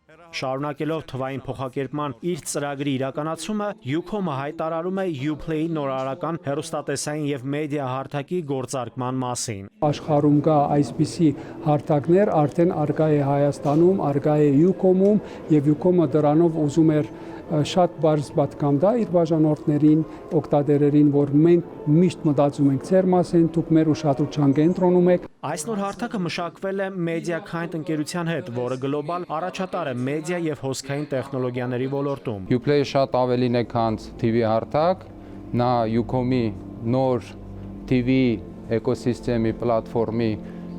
Շարունակելով թվային փոխակերպման իր ծրագրի իրականացումը, Ucom-ը հայտարարում է Uplay-ի նորարարական հեռուստատեսային եւ մեդիա հարթակի գործարկման մասին։ Աշխարհում կա այսպիսի հարթակներ, արդեն արկա է Հայաստանում, արկա է Ucom-ում եւ Ucom-ը դրանով ուզում էր շատ բարձ պատկամ դա իր բաժանորդներին, օգտատերերին, որ մենք միշտ մտածում ենք ձեր մասին, դուք մեր ուշադրության կենտրոնում եք։ Այս նոր հարթակը մշակվել է MediaKind ընկերության հետ, որը գլոբալ առաջատար է մեդիա եւ հոսքային տեխնոլոգիաների ոլորտում։ Uplay-ը շատ ավելին է, քան TV հարթակ, նա Ucom-ի նոր TV էկոսիստեմի պլատֆորմի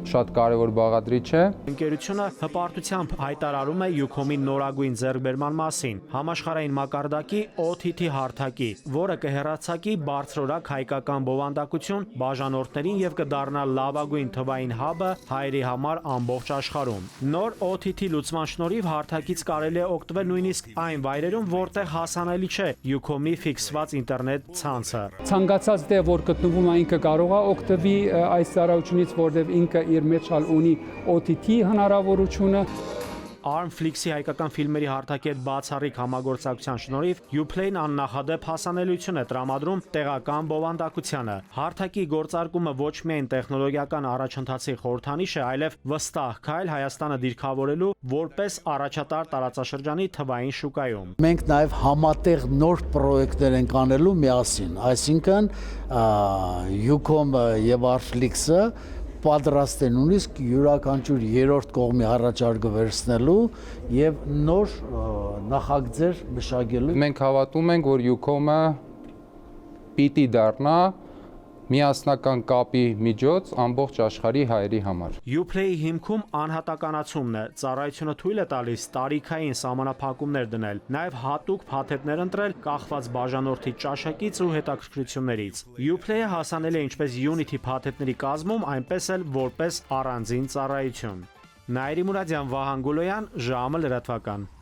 շատ կարևոր բաղադրիչ է։ Ընկերությունը հպարտությամբ հայտարարում է Ucom-ի նորագույն ձեռքբերման մասին՝ համաշխարհային մակարդակի OTT հարթակի, որը կհեռացակի բարձրորակ հայկական բովանդակություն բաժանորդներին եւ կդառնա լավագույն թվային հաբը հայերի համար ամբողջ աշխարհում։ Նոր OTT լուծման շնորհիվ հարթակից կարելի է օգտվել նույնիսկ այն վայրերում, որտեղ հասանելի չէ Ucom-ի ֆիքսված ինտերնետ ցանցը։ Ցանկացած դե որ գտնվում է ինքը կարող է օգտվի այս ծառայությունից, որտեղ ինքը իր մեջ ունի OTT հնարավորությունը։ Armflix-ի հայկական ֆիլմերի հարթակի հետ բացառիկ համագործակցության շնորհիվ Uplay-ն աննախադեպ հասանելիություն է տրամադրում տեղական բովանդակությանը։ Հարթակի գործարկումը ոչ միայն տեխնոլոգիական առաջընթացի խորհրդանիշ է, այլև վստահ քայլ Հայաստանը դիրքավորելու որպես առաջատար տարածաշրջանի թվային շուկայում։ Մենք նաև համատեղ նոր պրոյեկտներ ենք անելու միասին, այսինքն Ucom եւ Armflix-ը պատրաստ են նույնիսկ յուրաքանչյուր երրորդ կողմի առաջարկը վերցնելու եւ նոր նախագծեր մշակելու։ Մենք հավատում ենք, որ Ucom-ը պիտի դառնա միասնական կապի միջոց ամբողջ աշխարհի հայերի համար։ Uplay-ի հիմքում անհատականացումն է, ծառայությունը թույլ է տալիս տարիքային սահմանափակումներ դնել, նաև հատուկ փաթեթներ ընտրել կախված բաժանորդի ճաշակից ու հետաքրքրություններից։ Uplay-ը հասանելի է ինչպես Unity փաթեթների կազմում, այնպես էլ որպես առանձին ծառայություն։ Նաիրի Մուրադյան, Վահան Գուլոյան, ժամը լրատվական։